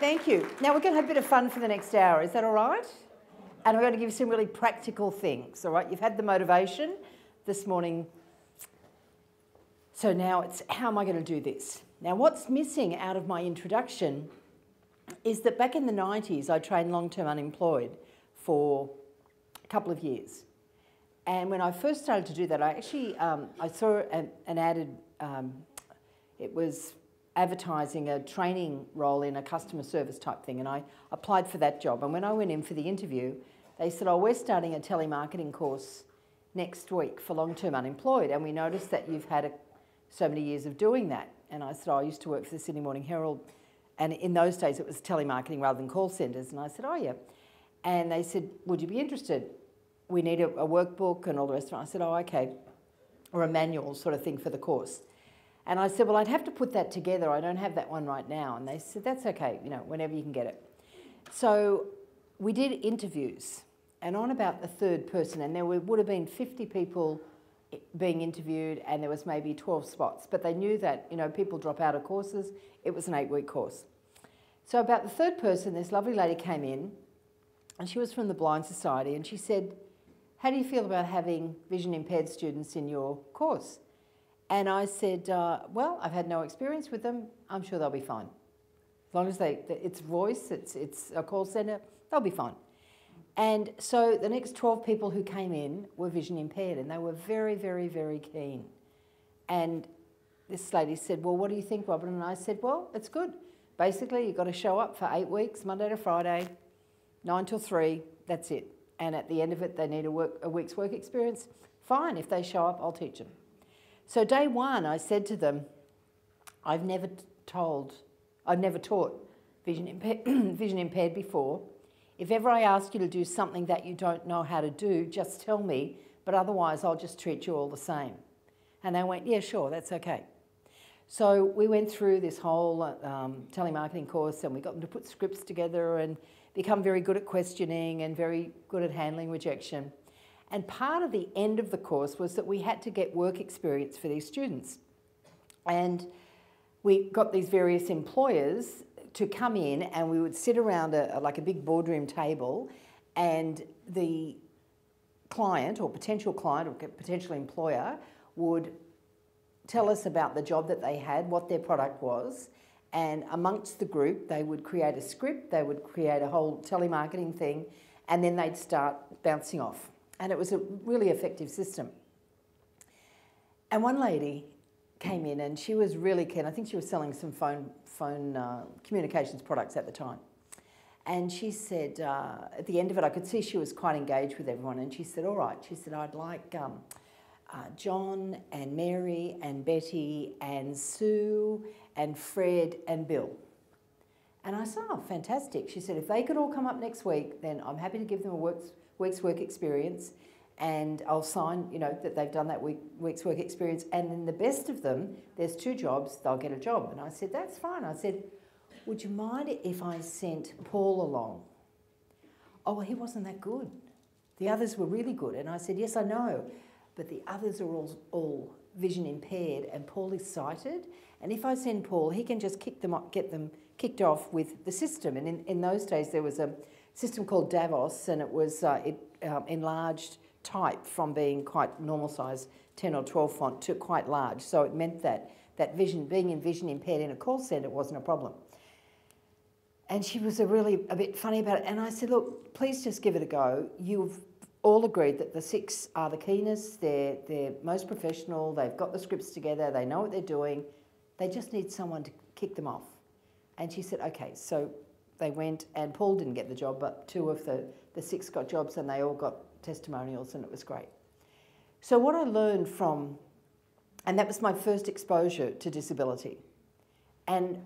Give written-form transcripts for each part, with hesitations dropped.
Thank you. Now we're going to have a bit of fun for the next hour. Is that all right? And we're going to give you some really practical things, all right? You've had the motivation this morning. So now it's, how am I going to do this? Now what's missing out of my introduction is that back in the 90s, I trained long-term unemployed for a couple of years. And when I first started to do that, I actually, I saw an ad, it was advertising a training role in a customer service type thing, and I applied for that job. And when I went in for the interview, they said, oh, we're starting a telemarketing course next week for long-term unemployed, and we noticed that you've had so many years of doing that. And I said, oh, I used to work for the Sydney Morning Herald, and in those days it was telemarketing rather than call centres. And I said, oh yeah. And they said, would you be interested? We need a workbook and all the rest of it. I said, oh, okay. Or a manual sort of thing for the course. And I said, well, I'd have to put that together. I don't have that one right now. And they said, that's okay, you know, whenever you can get it. So we did interviews, and on about the third person, and there would have been 50 people being interviewed, and there was maybe 12 spots. But they knew that, you know, people drop out of courses. It was an 8-week course. So about the third person, this lovely lady came in, and she was from the Blind Society, and she said, how do you feel about having vision impaired students in your course? And I said, well, I've had no experience with them. I'm sure they'll be fine. As long as it's voice, it's a call centre, they'll be fine. And so the next 12 people who came in were vision impaired, and they were very, very, very keen. And this lady said, well, what do you think, Robyn? And I said, well, it's good. Basically, you've got to show up for 8 weeks, Monday to Friday, 9 till 3, that's it. And at the end of it, they need a week's work experience. Fine, if they show up, I'll teach them. So day one, I said to them, I've never taught vision impaired before. If ever I ask you to do something that you don't know how to do, just tell me, but otherwise I'll just treat you all the same. And they went, yeah, sure, that's okay. So we went through this whole telemarketing course, and we got them to put scripts together and become very good at questioning and very good at handling rejection. And part of the end of the course was that we had to get work experience for these students. And we got these various employers to come in, and we would sit around like a big boardroom table, and the client or potential employer would tell us about the job that they had, what their product was, and amongst the group they would create a script, they would create a whole telemarketing thing, and then they'd start bouncing off. And it was a really effective system. And one lady came in, and she was really keen. I think she was selling some phone communications products at the time. And she said, at the end of it, I could see she was quite engaged with everyone. And she said, all right, she said, I'd like John and Mary and Betty and Sue and Fred and Bill. And I said, oh, fantastic. She said, if they could all come up next week, then I'm happy to give them a week's work experience, and I'll sign, you know, that they've done that week's work experience, and then the best of them, there's 2 jobs, they'll get a job. And I said, that's fine. I said, would you mind if I sent Paul along? Oh, well, he wasn't that good. The others were really good. And I said, yes, I know, but the others are all vision impaired, and Paul is sighted. And if I send Paul, he can just get them kicked off with the system. And in those days, there was a system called Davos, and it was enlarged type from being quite normal size 10 or 12 font to quite large. So it meant that being vision impaired in a call centre wasn't a problem. And she was a bit funny about it. And I said, look, please just give it a go. You've all agreed that the 6 are the keenest, they're most professional, they've got the scripts together, they know what they're doing. They just need someone to kick them off. And she said, okay, so they went, and Paul didn't get the job, but 2 of the 6 got jobs, and they all got testimonials, and it was great. So what I learned and that was my first exposure to disability. And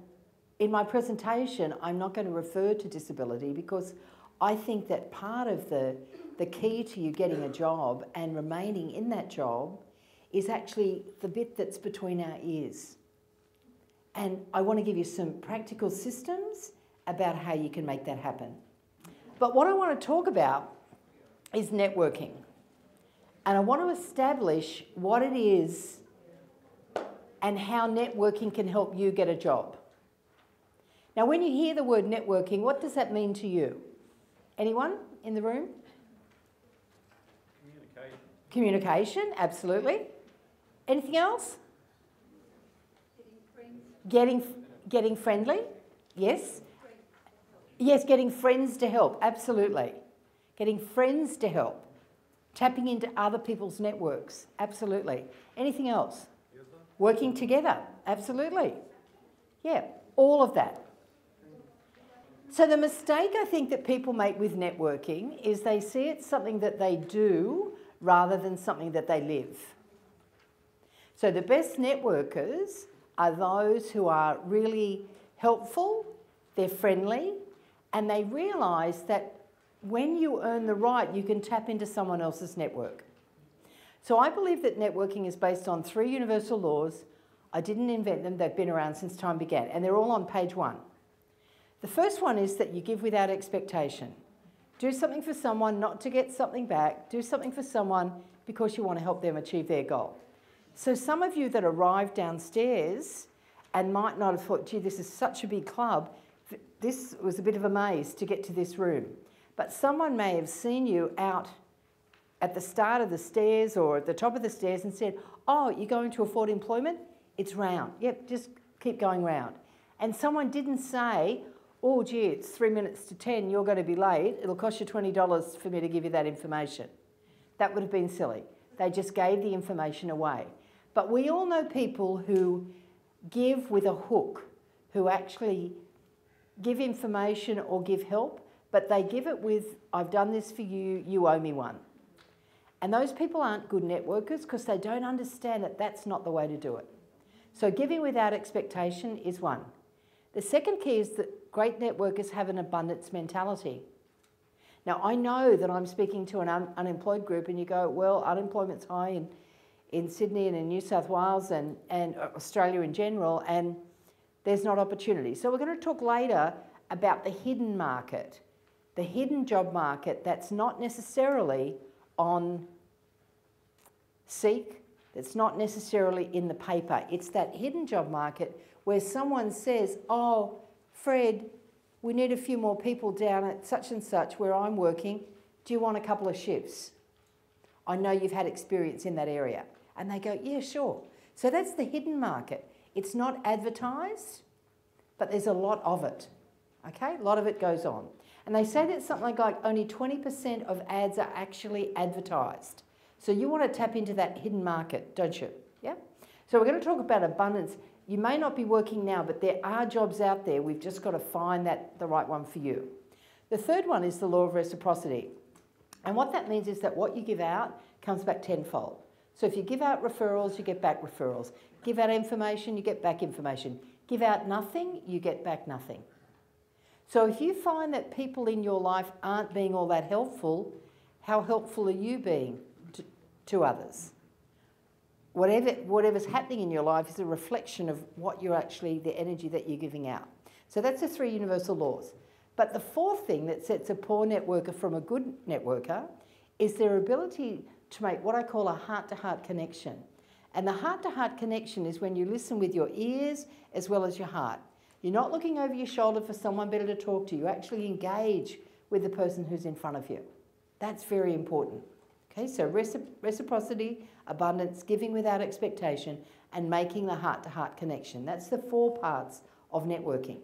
in my presentation, I'm not going to refer to disability, because I think that part of the key to you getting a job and remaining in that job is actually the bit that's between our ears. And I want to give you some practical systems about how you can make that happen. But what I want to talk about is networking. And I want to establish what it is and how networking can help you get a job. Now, when you hear the word networking, what does that mean to you? Anyone in the room? Communication, absolutely. Anything else? Getting friendly, yes. Yes, getting friends to help, absolutely. Getting friends to help. Tapping into other people's networks, absolutely. Anything else? Working together, absolutely. Yeah, all of that. So the mistake I think that people make with networking is they see it something that they do rather than something that they live. So the best networkers are those who are really helpful, they're friendly, and they realise that when you earn the right, you can tap into someone else's network. So I believe that networking is based on 3 universal laws. I didn't invent them, they've been around since time began, and they're all on page 1. The first one is that you give without expectation. Do something for someone not to get something back. Do something for someone because you want to help them achieve their goal. So some of you that arrived downstairs and might not have thought, gee, this is such a big club, this was a bit of a maze to get to this room. But someone may have seen you out at the start of the stairs or at the top of the stairs and said, oh, you're going to afford employment? It's round. Yep, just keep going round. And someone didn't say, oh, gee, it's 3 minutes to 10, you're going to be late. It'll cost you $20 for me to give you that information. That would have been silly. They just gave the information away. But we all know people who give with a hook, who actually give information or give help, but they give it with, I've done this for you, you owe me one. And those people aren't good networkers because they don't understand that that's not the way to do it. So giving without expectation is one. The second key is that great networkers have an abundance mentality. Now, I know that I'm speaking to an unemployed group and you go, well, unemployment's high in Sydney and in New South Wales and Australia in general, and there's not opportunity. So we're going to talk later about the hidden market, the hidden job market that's not necessarily on Seek, that's not necessarily in the paper. It's that hidden job market where someone says, oh, Fred, we need a few more people down at such and such where I'm working. Do you want a couple of shifts? I know you've had experience in that area. And they go, yeah, sure. So that's the hidden market. It's not advertised, but there's a lot of it. Okay, a lot of it goes on. And they say that something like only 20% of ads are actually advertised. So you want to tap into that hidden market, don't you? Yeah? So we're going to talk about abundance. You may not be working now, but there are jobs out there. We've just got to find the right one for you. The third one is the law of reciprocity. And what that means is that what you give out comes back tenfold. So if you give out referrals, you get back referrals. Give out information, you get back information. Give out nothing, you get back nothing. So if you find that people in your life aren't being all that helpful, how helpful are you being to others? Whatever's happening in your life is a reflection of what you're actually, the energy that you're giving out. So that's the 3 universal laws. But the fourth thing that sets a poor networker from a good networker is their ability to make what I call a heart-to-heart connection. And the heart-to-heart connection is when you listen with your ears as well as your heart. You're not looking over your shoulder for someone better to talk to. You actually engage with the person who's in front of you. That's very important. Okay, so reciprocity, abundance, giving without expectation, and making the heart-to-heart connection. That's the 4 parts of networking.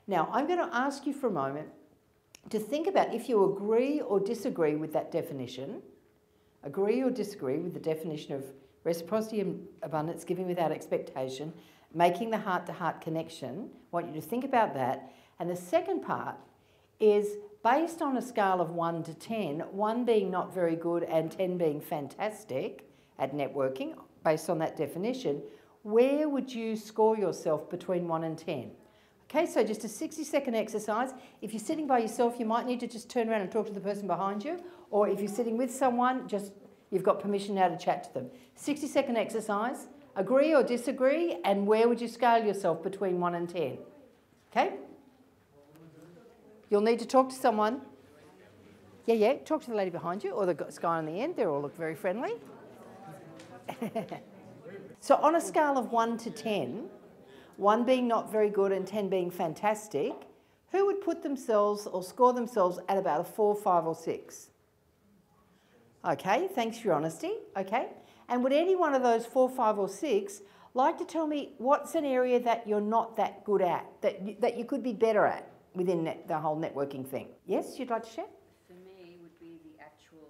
Now, I'm going to ask you for a moment to think about if you agree or disagree with that definition. Agree or disagree with the definition of reciprocity and abundance, giving without expectation, making the heart-to-heart connection. I want you to think about that. And the second part is based on a scale of 1 to 10, 1 being not very good and 10 being fantastic at networking, based on that definition, where would you score yourself between 1 and 10? Okay, so just a 60-second exercise. If you're sitting by yourself, you might need to just turn around and talk to the person behind you, or if you're sitting with someone, you've got permission now to chat to them. 60-second exercise. Agree or disagree, and where would you scale yourself between 1 and 10? Okay? You'll need to talk to someone. Yeah, talk to the lady behind you or the guy on the end. They all look very friendly. So on a scale of 1 to 10, 1 being not very good and 10 being fantastic, who would put themselves or score themselves at about a 4, 5 or 6? Okay, thanks for your honesty. Okay, and would any one of those 4, 5 or 6 like to tell me what's an area that you're not that good at, that you could be better at within the whole networking thing? Yes, you'd like to share? For me, would be the actual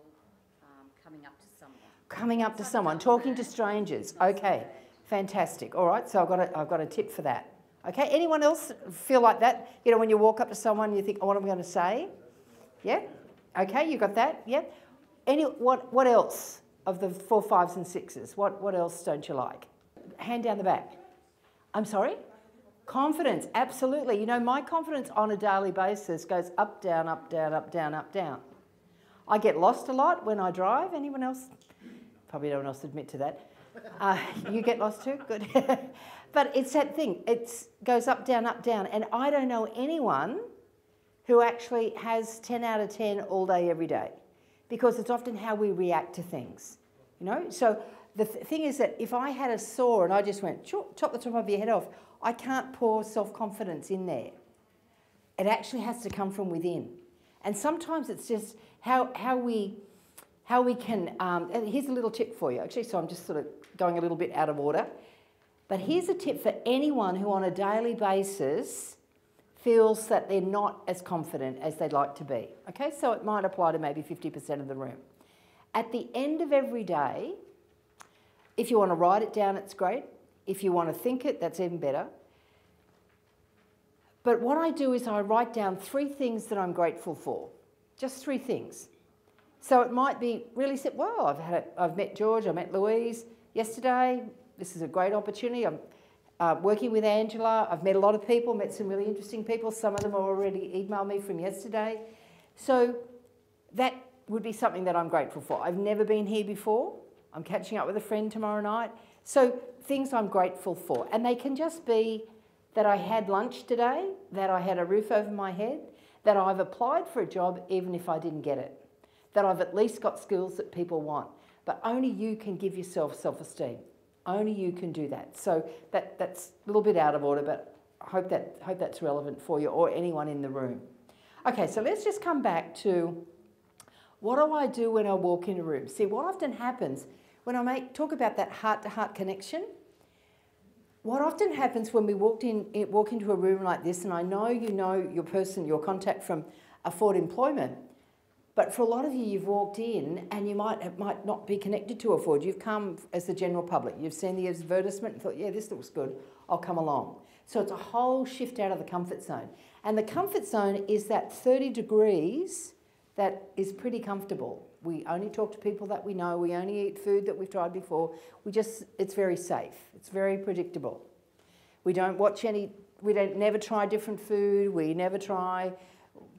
coming up to someone. Coming up to someone, talking to strangers. Okay, fantastic. All right, so I've got a tip for that. Okay, anyone else feel like that? You know, when you walk up to someone, you think, oh, what am I going to say? Yeah? Okay, you got that? Yeah? What else of the 4, 5s and 6s? What else don't you like? Hand down the back. I'm sorry? Confidence, absolutely. You know, my confidence on a daily basis goes up, down, up, down, up, down, up, down. I get lost a lot when I drive. Anyone else? Probably no one else admit to that. You get lost too? Good. But it's that thing. It goes up, down, and I don't know anyone who actually has 10 out of 10 all day, every day, because it's often how we react to things, you know? So the thing is that if I had a saw and I just went, chop the top of your head off, I can't pour self-confidence in there. It actually has to come from within. And sometimes it's just how we can, and here's a little tip for you, actually, so I'm just sort of going a little bit out of order. But here's a tip for anyone who on a daily basis feels that they're not as confident as they'd like to be. Okay, so it might apply to maybe 50% of the room. At the end of every day, if you want to write it down, it's great. If you want to think it, that's even better. But what I do is I write down 3 things that I'm grateful for. Just 3 things. So it might be really simple. Well, I've met George, I met Louise yesterday. This is a great opportunity. I'm working with Angela. I've met a lot of people, met some really interesting people. Some of them already emailed me from yesterday. So that would be something that I'm grateful for. I've never been here before. I'm catching up with a friend tomorrow night. So things I'm grateful for. And they can just be that I had lunch today, that I had a roof over my head, that I've applied for a job even if I didn't get it, that I've at least got skills that people want. But only you can give yourself self-esteem. Only you can do that. So that's a little bit out of order, but I hope that's relevant for you or anyone in the room. Okay, so let's just come back to what do I do when I walk in a room? See, what often happens when I talk about that heart-to-heart connection, what often happens when we walk into a room like this, and I know you know your contact from a forward employment, but for a lot of you, you've walked in and you might not be connected to a forward. You've come as the general public. You've seen the advertisement and thought, yeah, this looks good, I'll come along. So it's a whole shift out of the comfort zone. And the comfort zone is that 30 degrees that is pretty comfortable. We only talk to people that we know. We only eat food that we've tried before. It's very safe. It's very predictable. We don't never try different food. We never try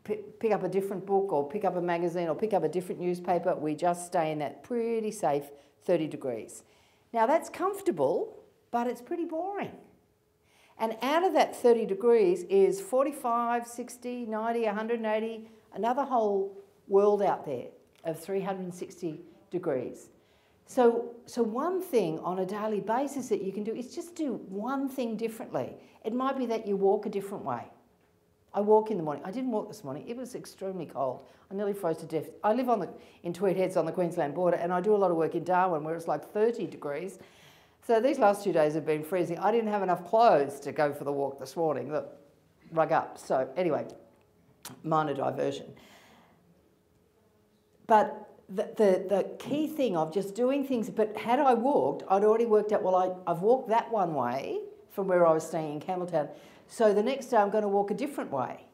pick up a different book or pick up a magazine or pick up a different newspaper. We just stay in that pretty safe 30 degrees. Now that's comfortable, but it's pretty boring. And out of that 30 degrees is 45, 60, 90, 180, another whole world out there of 360 degrees. So one thing on a daily basis that you can do is just do one thing differently. It might be that you walk a different way. I walk in the morning. I didn't walk this morning. It was extremely cold. I nearly froze to death. I live in Tweed Heads on the Queensland border, and I do a lot of work in Darwin where it's like 30 degrees. So these last 2 days have been freezing. I didn't have enough clothes to go for the walk this morning. Look, rug up. So anyway, minor diversion. But the key thing of just doing things, but had I walked, I'd already worked out, well, I've walked that one way from where I was staying in Campbelltown. So the next day I'm going to walk a different way.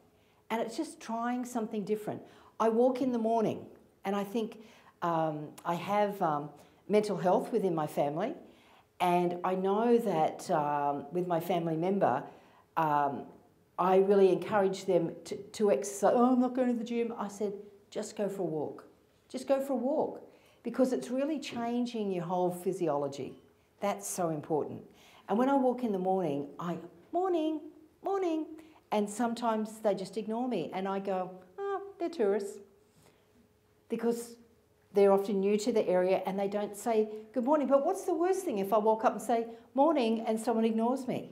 And it's just trying something different. I walk in the morning and I think I have mental health within my family. And I know that with my family member, I really encourage them to exercise. Oh, I'm not going to the gym. I said, just go for a walk. Just go for a walk. Because it's really changing your whole physiology. That's so important. And when I walk in the morning, morning, morning. And sometimes they just ignore me. And I go, oh, they're tourists. Because they're often new to the area and they don't say good morning. But what's the worst thing if I walk up and say morning and someone ignores me?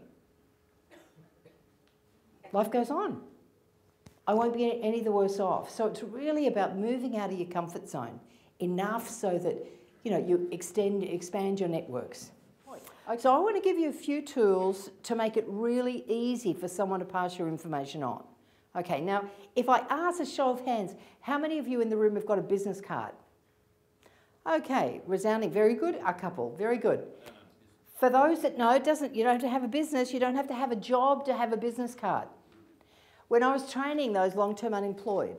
life goes on. I won't be any the worse off. So it's really about moving out of your comfort zone enough so that, you know, you expand your networks. Okay. So I want to give you a few tools to make it really easy for someone to pass your information on. Okay, now, if I ask a show of hands, how many of you in the room have got a business card? Okay, resounding, very good, a couple, very good. For those that know, you don't have to have a business, you don't have to have a job to have a business card. When I was training those long-term unemployed,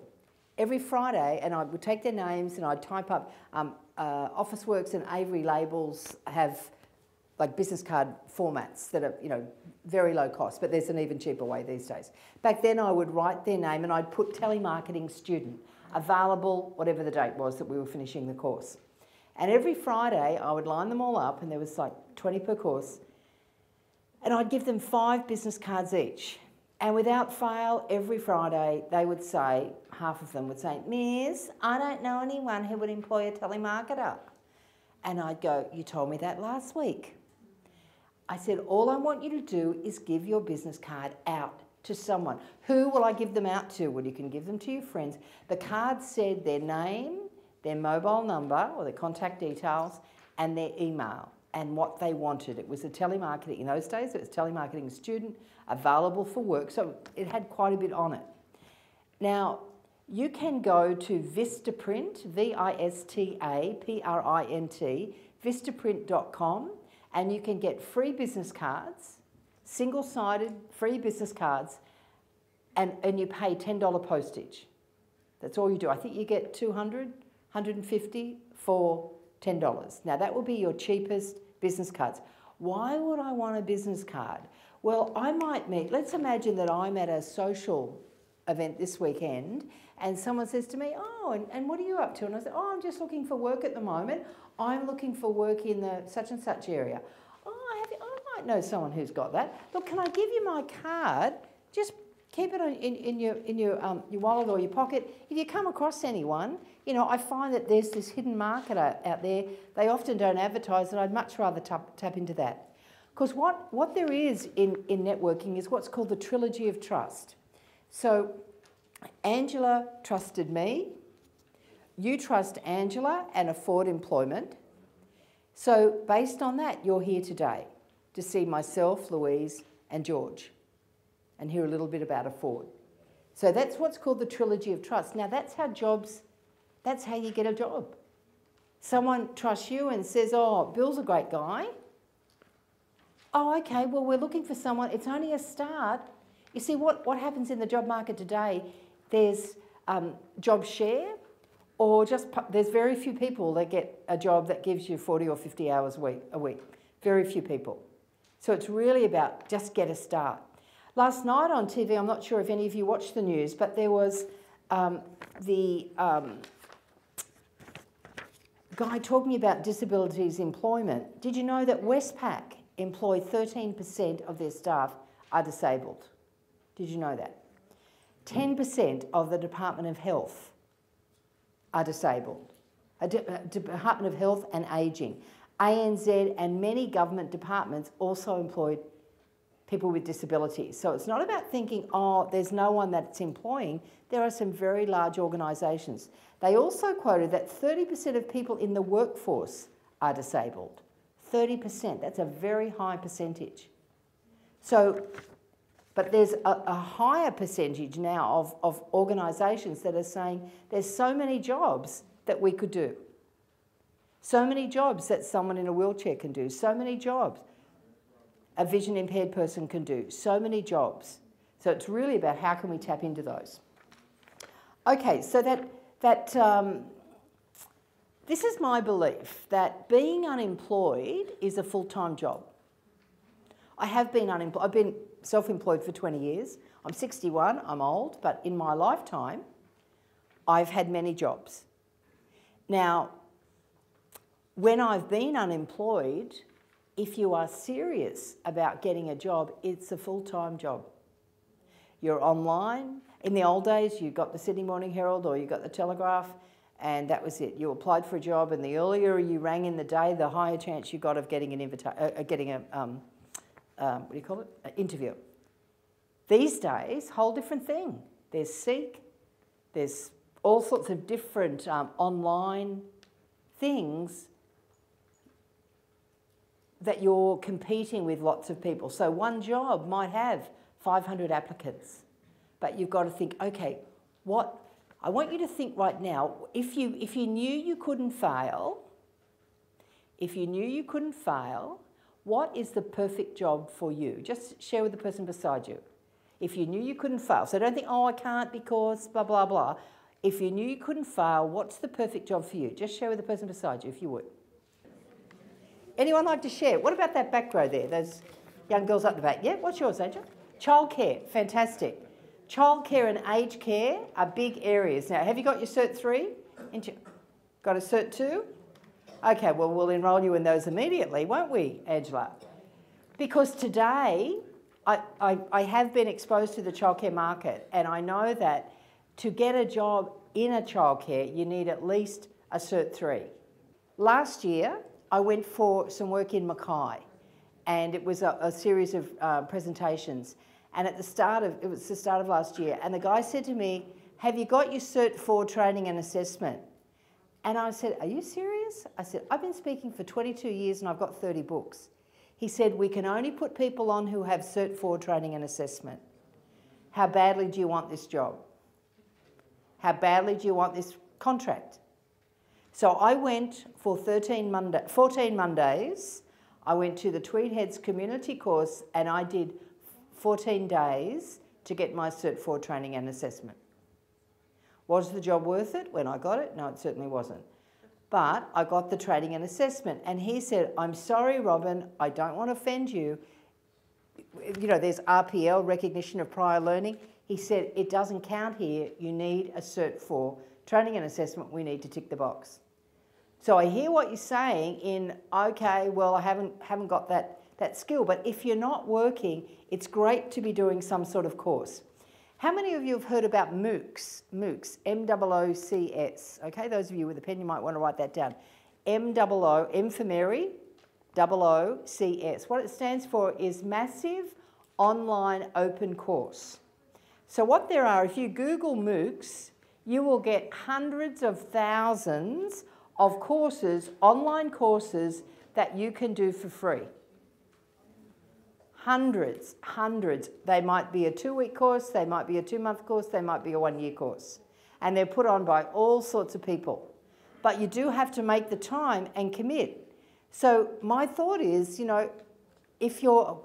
every Friday, and I would take their names and I'd type up, Officeworks and Avery labels have like business card formats that are, you know, very low cost, but there's an even cheaper way these days. Back then I would write their name and I'd put telemarketing student, available, whatever the date was that we were finishing the course. And every Friday I would line them all up, and there was like 20 per course, and I'd give them 5 business cards each. And without fail, every Friday they would say, half of them would say, "Miss, I don't know anyone who would employ a telemarketer." And I'd go, "You told me that last week." I said, "All I want you to do is give your business card out to someone." Who will I give them out to? Well, you can give them to your friends. The card said their name, their mobile number or their contact details, and their email and what they wanted. It was a telemarketing, in those days it was telemarketing student, available for work, so it had quite a bit on it. Now, you can go to Vistaprint, Vistaprint, vistaprint.com, and you can get free business cards, single-sided free business cards, and you pay $10 postage. That's all you do. I think you get 200, 150 for $10. Now, that will be your cheapest business cards. Why would I want a business card? Well, I might meet, let's imagine that I'm at a social event this weekend and someone says to me, "Oh, and what are you up to?" And I say, "Oh, I'm just looking for work at the moment. I'm looking for work in the such and such area." "Oh, I might know someone who's got that. Look, can I give you my card? Just keep it in your wallet or your pocket. If you come across anyone," you know, I find that there's this hidden market out there. They often don't advertise, and I'd much rather tap into that. Because what there is in networking is what's called the trilogy of trust. So Angela trusted me, you trust Angela and afford employment. So based on that, you're here today to see myself, Louise and George and hear a little bit about afford. So that's what's called the trilogy of trust. Now that's how you get a job. Someone trusts you and says, "Oh, Bill's a great guy." "Oh, okay, well, we're looking for someone." It's only a start. You see, what happens in the job market today, there's job share, or there's very few people that get a job that gives you 40 or 50 hours a week. Very few people. So it's really about just get a start. Last night on TV, I'm not sure if any of you watched the news, but there was the guy talking about disabilities employment. Did you know that Westpac employ 13% of their staff are disabled? Did you know that? 10% of the Department of Health are disabled. Department of Health and Ageing. ANZ and many government departments also employ people with disabilities. So it's not about thinking, "Oh, there's no one that's employing." There are some very large organisations. They also quoted that 30% of people in the workforce are disabled. 30%, that's a very high percentage. So, but there's a higher percentage now of organisations that are saying there's so many jobs that we could do. So many jobs that someone in a wheelchair can do. So many jobs a vision impaired person can do. So many jobs. So it's really about how can we tap into those. Okay, so this is my belief, that being unemployed is a full-time job. I have been unemployed. I've been self-employed for 20 years. I'm 61, I'm old, but in my lifetime, I've had many jobs. Now, when I've been unemployed, if you are serious about getting a job, it's a full-time job. You're online. In the old days, you got the Sydney Morning Herald or you got the Telegraph, and that was it. You applied for a job, and the earlier you rang in the day, the higher chance you got of getting an interview. These days, whole different thing. There's Seek, there's all sorts of different online things that you're competing with lots of people. So one job might have 500 applicants, but you've got to think, okay, I want you to think right now, if you knew you couldn't fail, what is the perfect job for you? Just share with the person beside you. If you knew you couldn't fail, so don't think, oh, I can't because blah, blah, blah. If you knew you couldn't fail, what's the perfect job for you? Just share with the person beside you if you would. Anyone like to share? What about that back row there? Those young girls up the back. Yeah, what's yours, Angel? Childcare, fantastic. Childcare and aged care are big areas. Now, have you got your Cert 3? Got a Cert 2? Okay, well, we'll enrol you in those immediately, won't we, Angela? Because today, I have been exposed to the childcare market, and I know that to get a job in a childcare, you need at least a Cert 3. Last year, I went for some work in Mackay, and it was a series of presentations. And it was the start of last year, and the guy said to me, have you got your Cert 4 training and assessment? And I said, are you serious? I said, I've been speaking for 22 years and I've got 30 books. He said, we can only put people on who have Cert 4 training and assessment. How badly do you want this job? How badly do you want this contract? So I went for 14 Mondays. I went to the Tweed Heads community course and I did 14 days to get my Cert 4 training and assessment. Was the job worth it when I got it? No, it certainly wasn't. But I got the training and assessment. And he said, I'm sorry, Robyn, I don't want to offend you. You know, there's RPL, recognition of prior learning. He said, it doesn't count here. You need a Cert 4 training and assessment. We need to tick the box. So I hear what you're saying in, okay, well, I haven't got that skill. But if you're not working, it's great to be doing some sort of course. How many of you have heard about MOOCs? MOOCs, M-O-O-C-S. Okay, those of you with a pen, you might want to write that down. M-O-O, M for Mary, O-O-C-S. What it stands for is Massive Online Open Course. So what there are, if you Google MOOCs, you will get hundreds of thousands of courses, online courses, that you can do for free. Hundreds. They might be a 2-week course, they might be a 2-month course, they might be a 1-year course. And they're put on by all sorts of people. But you do have to make the time and commit. So my thought is, you know, if you're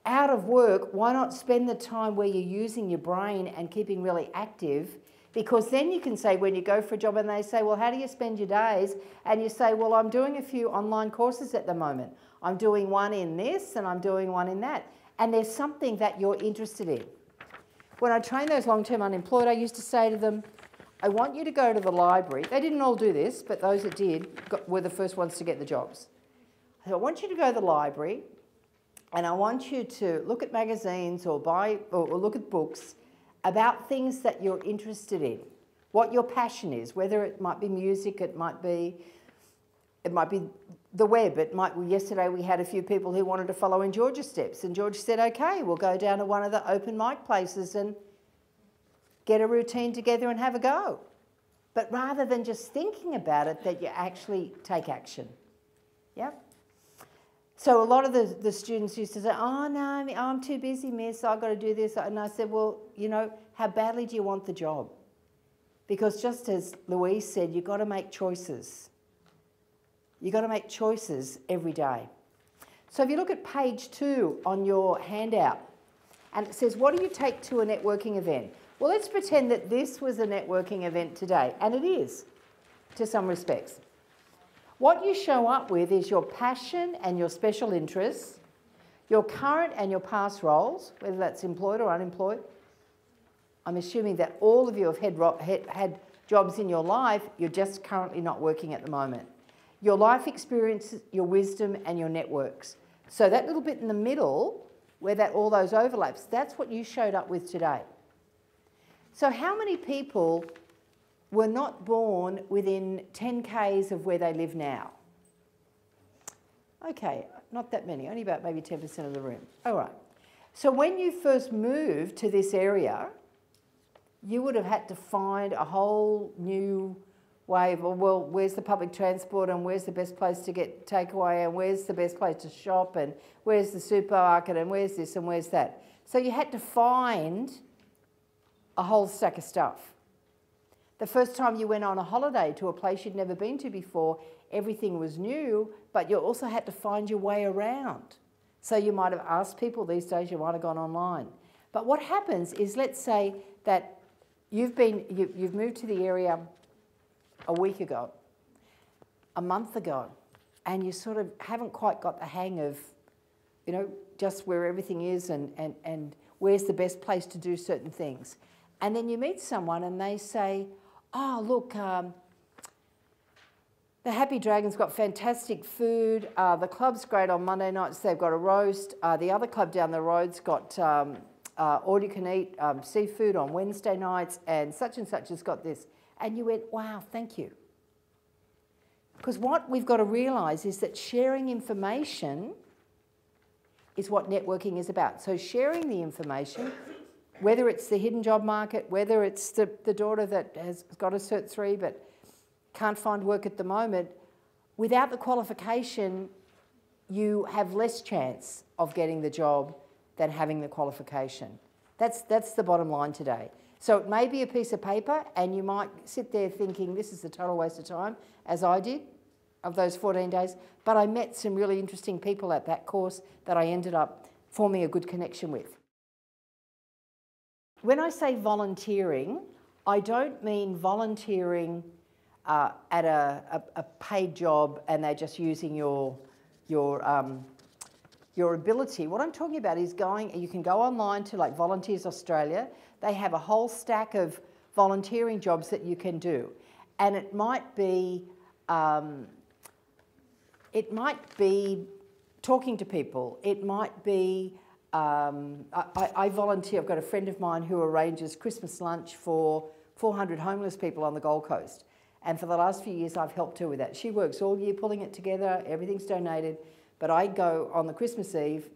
out of work, why not spend the time where you're using your brain and keeping really active? Because then you can say, when you go for a job and they say, well, how do you spend your days? And you say, well, I'm doing a few online courses at the moment. I'm doing one in this and I'm doing one in that. And there's something that you're interested in. When I trained those long-term unemployed, I used to say to them, I want you to go to the library. They didn't all do this, but those that did were the first ones to get the jobs. I want you to go to the library and I want you to look at magazines or look at books about things that you're interested in, what your passion is, whether it might be music, it might be the web. Yesterday we had a few people who wanted to follow in George's steps, and George said, okay, we'll go down to one of the open mic places and get a routine together and have a go. But rather than just thinking about it, that you actually take action. Yeah? So a lot of the students used to say, oh no, I'm too busy, miss, I've got to do this. And I said, well, you know, how badly do you want the job? Because just as Louise said, you've got to make choices. You've got to make choices every day. So if you look at page 2 on your handout, and it says, what do you take to a networking event? Well, let's pretend that this was a networking event today, and it is, to some respects. What you show up with is your passion and your special interests, your current and your past roles, whether that's employed or unemployed. I'm assuming that all of you have had jobs in your life, you're just currently not working at the moment. Your life experiences, your wisdom and your networks. So that little bit in the middle, where all those overlaps, that's what you showed up with today. So how many people were not born within 10 k's of where they live now? Okay, not that many, only about maybe 10% of the room. All right. So when you first moved to this area, you would have had to find a whole new way of, well, where's the public transport and where's the best place to get takeaway and where's the best place to shop and where's the supermarket and where's this and where's that. So you had to find a whole stack of stuff. The first time you went on a holiday to a place you'd never been to before, everything was new, but you also had to find your way around. So you might have asked people. These days you might have gone online. But what happens is, let's say that you've moved to the area a week ago, a month ago, and you sort of haven't quite got the hang of, you know, just where everything is and where's the best place to do certain things. And then you meet someone and they say, oh, look, the Happy Dragon's got fantastic food. The club's great on Monday nights. They've got a roast. The other club down the road's got all-you-can-eat seafood on Wednesday nights, and such has got this. And you went, wow, thank you. Because what we've got to realise is that sharing information is what networking is about. So sharing the information, whether it's the hidden job market, whether it's the daughter that has got a Cert 3 but can't find work at the moment, without the qualification, you have less chance of getting the job than having the qualification. That's the bottom line today. So it may be a piece of paper and you might sit there thinking this is a total waste of time, as I did, of those 14 days, but I met some really interesting people at that course that I ended up forming a good connection with. When I say volunteering, I don't mean volunteering at a paid job and they're just using your ability. What I'm talking about is you can go online to like Volunteers Australia. They have a whole stack of volunteering jobs that you can do. And it might be talking to people. It might be, I volunteer. I've got a friend of mine who arranges Christmas lunch for 400 homeless people on the Gold Coast. And for the last few years, I've helped her with that. She works all year pulling it together. Everything's donated. But I go on the Christmas Eve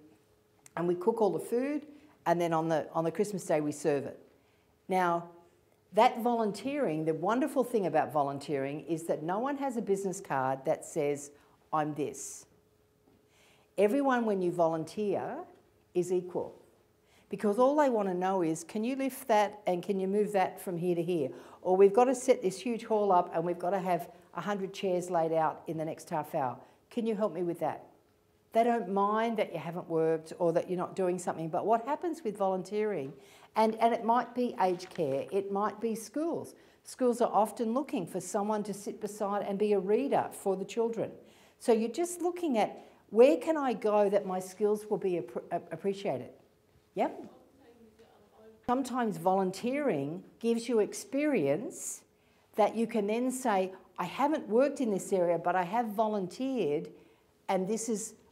and we cook all the food, and then on the Christmas Day we serve it. Now, that volunteering, the wonderful thing about volunteering is that no one has a business card that says, I'm this. Everyone, when you volunteer, is equal. Because all they want to know is, can you lift that and can you move that from here to here? Or we've got to set this huge hall up and we've got to have 100 chairs laid out in the next half hour. Can you help me with that? They don't mind that you haven't worked or that you're not doing something. But what happens with volunteering, and it might be aged care, it might be schools. Schools are often looking for someone to sit beside and be a reader for the children. So you're just looking at, where can I go that my skills will be appreciated? Yep. Sometimes volunteering gives you experience that you can then say, I haven't worked in this area, but I have volunteered, and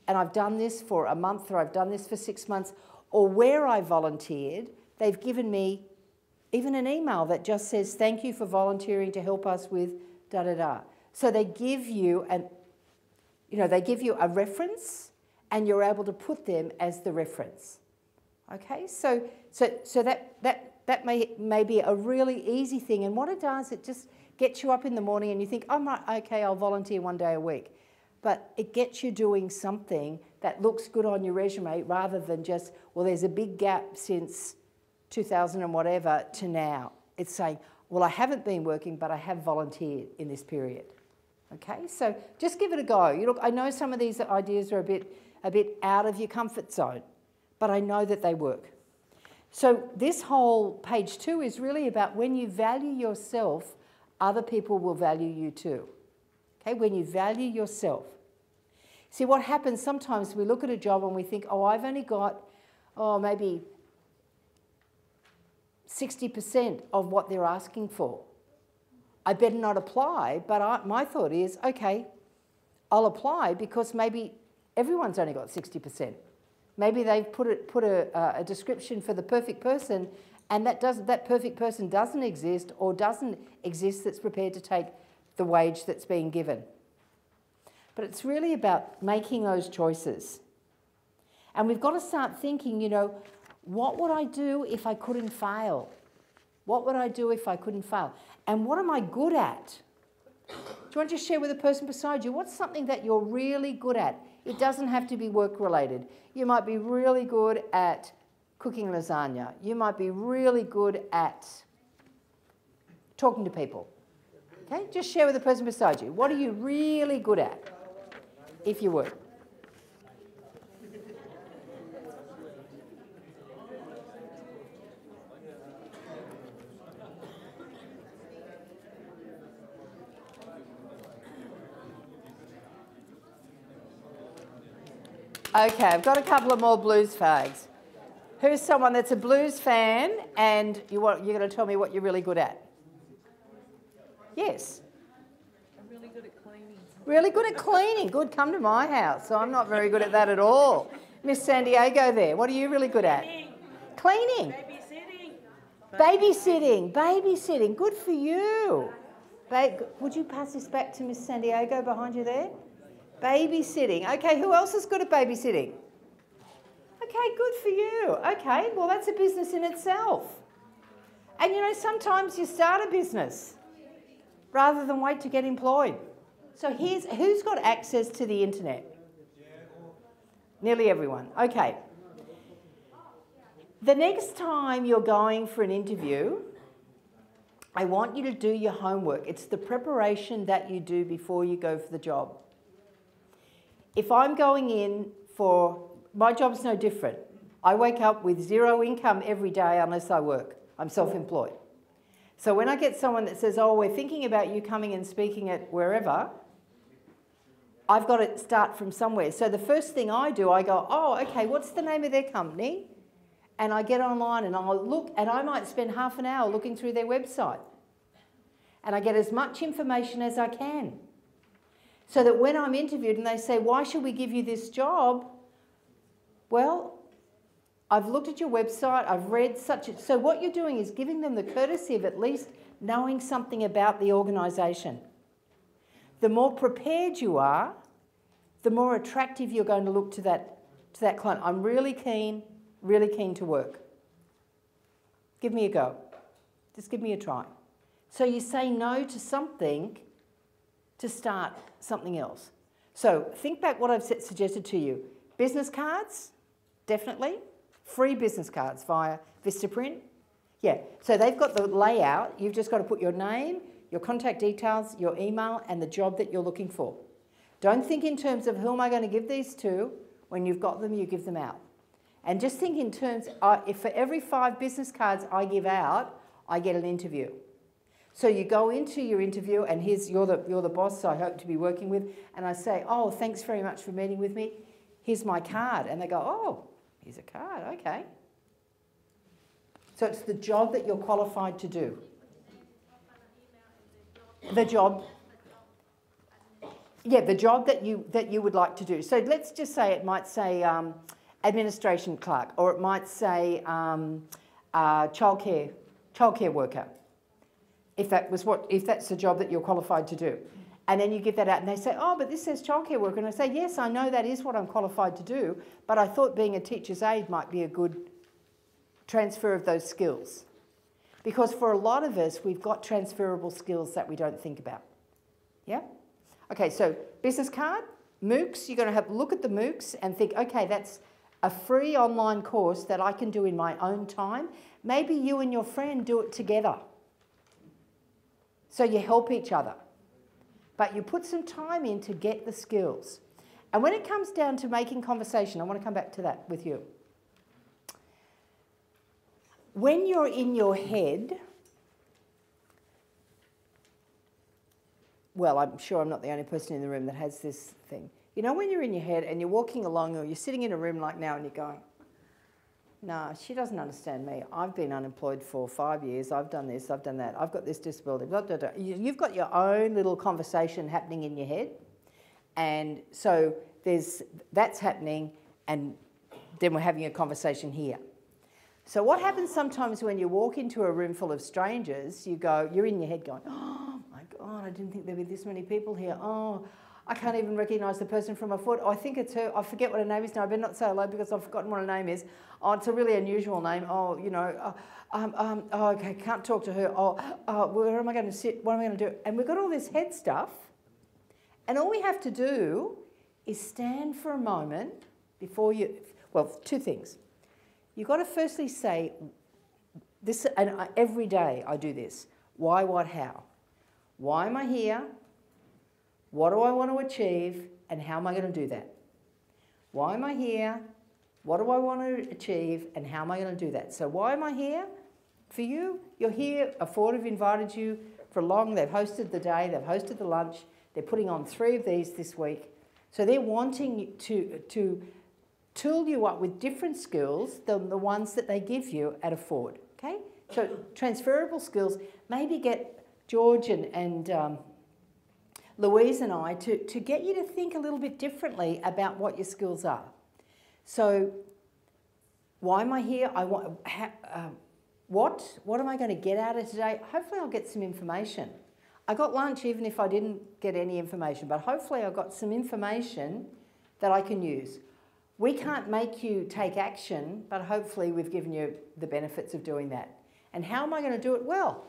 I've done this for a month, or I've done this for 6 months, or where I volunteered, they've given me even an email that just says, thank you for volunteering to help us with da-da-da. So they give you a reference, and you're able to put them as the reference. Okay, so that may be a really easy thing, and what it does, it just gets you up in the morning and you think, oh, right, okay, I'll volunteer 1 day a week. But it gets you doing something that looks good on your resume rather than just, well, there's a big gap since 2000 and whatever to now. It's saying, well, I haven't been working, but I have volunteered in this period. Okay, so just give it a go. Look, I know some of these ideas are a bit out of your comfort zone, but I know that they work. So this whole page 2 is really about when you value yourself, other people will value you too. Okay, when you value yourself. See, what happens sometimes, we look at a job and we think, oh, I've only got, maybe 60% of what they're asking for. I better not apply, but my thought is, okay, I'll apply because maybe everyone's only got 60%. Maybe they've put a description for the perfect person, and that perfect person doesn't exist, or doesn't exist that's prepared to take the wage that's being given. But it's really about making those choices. And we've got to start thinking, What would I do if I couldn't fail? What would I do if I couldn't fail? And what am I good at? Do you want to share with the person beside you? What's something that you're really good at? It doesn't have to be work related. You might be really good at cooking lasagna. You might be really good at talking to people. Okay, just share with the person beside you. What are you really good at, if you would? Okay, I've got a couple of more blues fags. Who's someone that's a blues fan and you're going to tell me what you're really good at? Yes. I'm really good at cleaning. Really good at cleaning. Good, come to my house. So I'm not very good at that at all. Miss San Diego there, what are you really good at? Cleaning. Babysitting. Babysitting. Good for you. Would you pass this back to Miss San Diego behind you there? Babysitting. Okay, who else is good at babysitting? Okay, good for you. Okay, well, that's a business in itself. And you know, sometimes you start a business rather than wait to get employed. So who's got access to the internet? Nearly everyone. Okay. The next time you're going for an interview, I want you to do your homework. It's the preparation that you do before you go for the job. If I'm going in for, my job's no different. I wake up with zero income every day unless I work. I'm self-employed. So when I get someone that says, oh, we're thinking about you coming and speaking at wherever, I've got to start from somewhere. So the first thing I do, I go, oh, okay, what's the name of their company? And I get online and I'll look, and I might spend half an hour looking through their website. And I get as much information as I can. So that when I'm interviewed and they say, why should we give you this job? Well, I've looked at your website, I've read such a... So what you're doing is giving them the courtesy of at least knowing something about the organisation. The more prepared you are, the more attractive you're going to look to that client. I'm really keen to work. Give me a go. Just give me a try. So you say no to something to start something else. So think back what I've suggested to you. Business cards, definitely. Free business cards via Vistaprint. Yeah, so they've got the layout. You've just got to put your name, your contact details, your email, and the job that you're looking for. Don't think in terms of who am I going to give these to. When you've got them, you give them out. And just think in terms, if for every 5 business cards I give out, I get an interview. So you go into your interview and you're the boss I hope to be working with, and I say, oh, thanks very much for meeting with me. Here's my card. And they go, oh, here's a card, okay. So it's the job that you're qualified to do. The job, yeah, the job that you would like to do. So let's just say it might say administration clerk, or it might say childcare worker. If that's the job that you're qualified to do. And then you give that out and they say, oh, but this says childcare worker. And I say, yes, I know that is what I'm qualified to do, but I thought being a teacher's aide might be a good transfer of those skills. Because for a lot of us, we've got transferable skills that we don't think about. Yeah? Okay, so business card, MOOCs, you're going to have a look at the MOOCs and think, okay, that's a free online course that I can do in my own time. Maybe you and your friend do it together. So you help each other. But you put some time in to get the skills. And when it comes down to making conversation, I want to come back to that with you. When you're in your head, well, I'm sure I'm not the only person in the room that has this thing. You know when you're in your head and you're walking along or you're sitting in a room like now and you're going, no, she doesn't understand me. I've been unemployed for 5 years. I've done this, I've done that. I've got this disability. Blah, blah, blah. You've got your own little conversation happening in your head. And so that's happening, and then we're having a conversation here. So what happens sometimes when you walk into a room full of strangers, you're in your head going, oh my God, I didn't think there'd be this many people here. Oh, I can't even recognise the person from a foot. I think it's her. I forget what her name is now. I better not say hello because I've forgotten what her name is. Oh, it's a really unusual name. Oh, you know, oh, okay, can't talk to her. Where am I going to sit? What am I going to do? And we've got all this head stuff. And all we have to do is stand for a moment before you, well, two things. You've got to firstly say, this, and every day I do this. Why, what, how? Why am I here? What do I want to achieve? And how am I going to do that? Why am I here? What do I want to achieve? And how am I going to do that? So why am I here? For you, you're here. Afford have invited you for long. They've hosted the day. They've hosted the lunch. They're putting on 3 of these this week. So they're wanting to tool you up with different skills than the ones that they give you at Afford. Okay? So transferable skills. Maybe get George and Louise and I to get you to think a little bit differently about what your skills are. So why am I here? What am I going to get out of today? Hopefully I'll get some information. I got lunch even if I didn't get any information, but hopefully I got some information that I can use. We can't make you take action, but hopefully we've given you the benefits of doing that. And how am I going to do it? Well,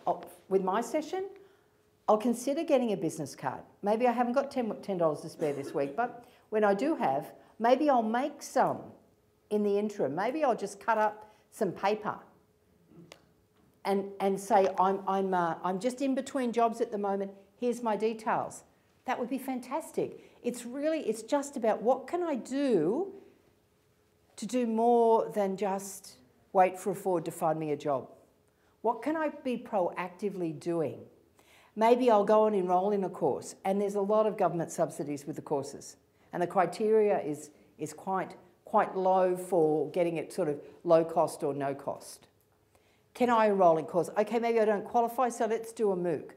with my session, I'll consider getting a business card. Maybe I haven't got $10 to spare this week, but when I do have, maybe I'll make some in the interim. Maybe I'll just cut up some paper and say, I'm just in between jobs at the moment. Here's my details. That would be fantastic. It's just about what can I do to do more than just wait for Afford to find me a job. What can I be proactively doing? Maybe I'll go and enrol in a course, and there's a lot of government subsidies with the courses, and the criteria is quite low for getting it sort of low cost or no cost. Can I enrol in course? Okay, maybe I don't qualify, so let's do a MOOC.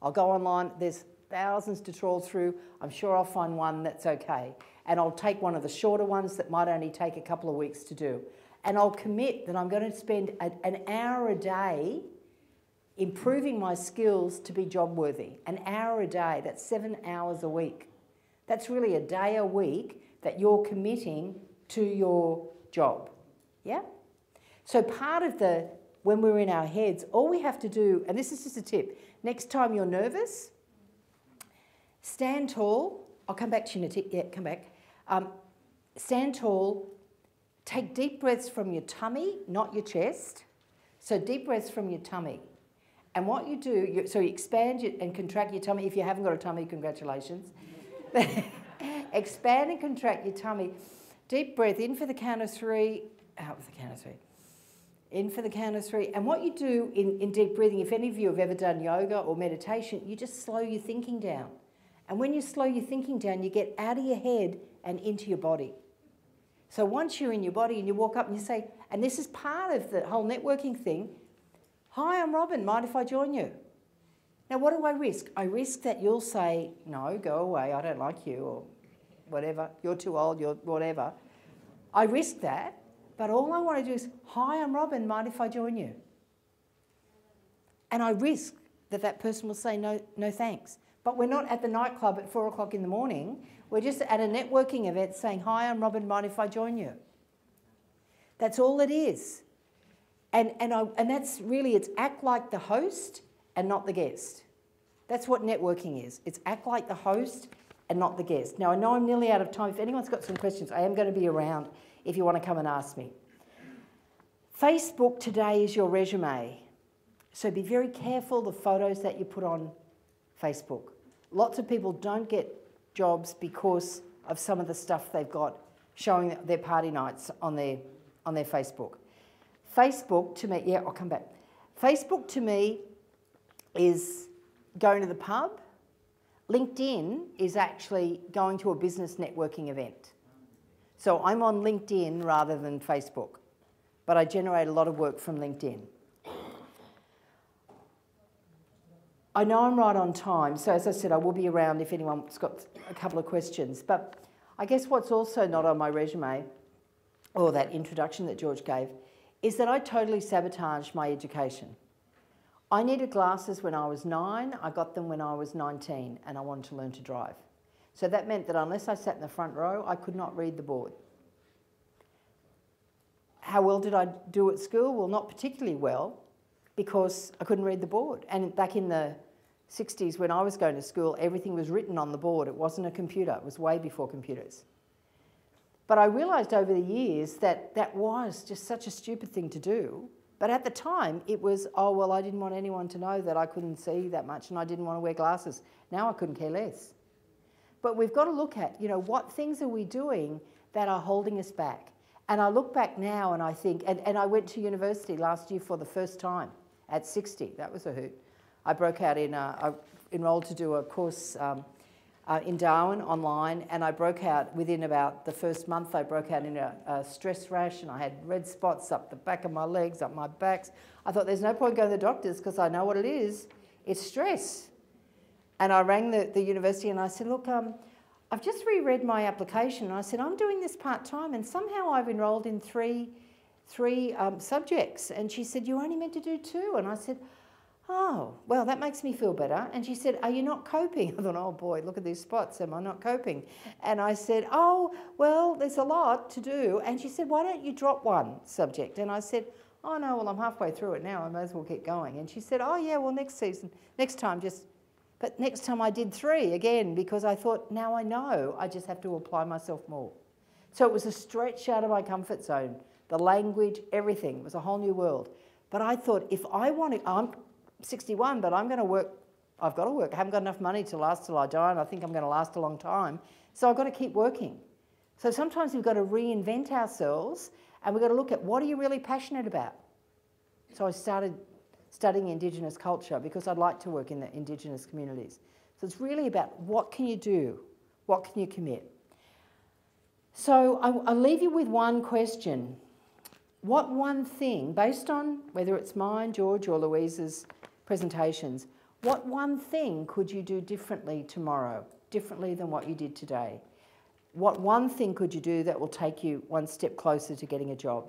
I'll go online, there's thousands to trawl through. I'm sure I'll find one that's okay. And I'll take one of the shorter ones that might only take a couple of weeks to do. And I'll commit that I'm going to spend an hour a day improving my skills to be job worthy. An hour a day, that's 7 hours a week. That's really a day a week that you're committing to your job. Yeah? So part of when we're in our heads, all we have to do, and this is just a tip, next time you're nervous, stand tall. I'll come back to you in a tick. Yeah, come back. Stand tall. Take deep breaths from your tummy, not your chest. So deep breaths from your tummy. And what you do, so you expand and contract your tummy. If you haven't got a tummy, congratulations. Expand and contract your tummy. Deep breath in for the count of 3, out with the count of 3. In for the count of 3. And what you do in deep breathing, if any of you have ever done yoga or meditation, you just slow your thinking down. And when you slow your thinking down, you get out of your head and into your body. So once you're in your body and you walk up and you say, and this is part of the whole networking thing, hi, I'm Robyn, mind if I join you? Now, what do I risk? I risk that you'll say, no, go away, I don't like you, or whatever, you're too old, you're whatever. I risk that, but all I want to do is, hi, I'm Robyn, mind if I join you? And I risk that person will say, no thanks. But we're not at the nightclub at 4 o'clock in the morning. We're just at a networking event saying, hi, I'm Robyn, mind if I join you? That's all it is. And that's really, it's act like the host and not the guest. That's what networking is. It's act like the host and not the guest. Now, I know I'm nearly out of time. If anyone's got some questions, I am going to be around if you want to come and ask me. Facebook today is your resume. So be very careful the photos that you put on Facebook. Lots of people don't get jobs because of some of the stuff they've got showing their party nights on their Facebook. Facebook to me, yeah, I'll come back. Facebook to me is going to the pub. LinkedIn is actually going to a business networking event. So I'm on LinkedIn rather than Facebook, but I generate a lot of work from LinkedIn. I know I'm right on time, so as I said, I will be around if anyone's got a couple of questions. But I guess what's also not on my resume, or that introduction that George gave, is that I totally sabotaged my education. I needed glasses when I was 9, I got them when I was 19, and I wanted to learn to drive. So that meant that unless I sat in the front row, I could not read the board. How well did I do at school? Well, not particularly well, because I couldn't read the board. And back in the 60s, when I was going to school, everything was written on the board. It wasn't a computer. It was way before computers. But I realised over the years that that was just such a stupid thing to do. But at the time, it was, oh, well, I didn't want anyone to know that I couldn't see that much and I didn't want to wear glasses. Now I couldn't care less. But we've got to look at, you know, what things are we doing that are holding us back? And I look back now and I think, and I went to university last year for the first time at 60. That was a hoot. I broke out in, I enrolled to do a course in Darwin online, and I broke out within about the first month. I broke out in a stress rash, and I had red spots up the back of my legs, up my backs. I thought there's no point going to the doctors because I know what it is. It's stress. And I rang the university and I said, look, I've just reread my application. And I said, I'm doing this part-time and somehow I've enrolled in three subjects. And she said, you're only meant to do 2. And I said, oh, well, that makes me feel better. And she said, are you not coping? I thought, oh boy, look at these spots. Am I not coping? And I said, oh, well, there's a lot to do. And she said, why don't you drop 1 subject? And I said, oh no, well, I'm halfway through it now. I may as well keep going. And she said, oh yeah, well, next time just... But next time I did 3 again because I thought, now I know, I just have to apply myself more. So it was a stretch out of my comfort zone. The language, everything. It was a whole new world. But I thought, if I want to, I'm 61, but I'm going to work, I've got to work. I haven't got enough money to last till I die, and I think I'm going to last a long time. So I've got to keep working. So sometimes we've got to reinvent ourselves, and we've got to look at what are you really passionate about. So I started studying Indigenous culture because I'd like to work in the Indigenous communities. So it's really about what can you do? What can you commit? So I'll leave you with one question. What one thing, based on whether it's mine, George or Louise's presentations, what one thing could you do differently tomorrow, differently than what you did today? What one thing could you do that will take you one step closer to getting a job?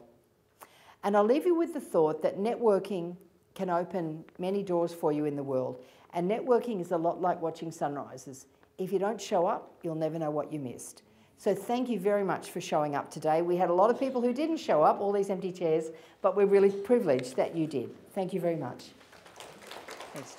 And I'll leave you with the thought that networking can open many doors for you in the world. And networking is a lot like watching sunrises. If you don't show up, you'll never know what you missed. So thank you very much for showing up today. We had a lot of people who didn't show up, all these empty chairs, but we're really privileged that you did. Thank you very much. Thanks.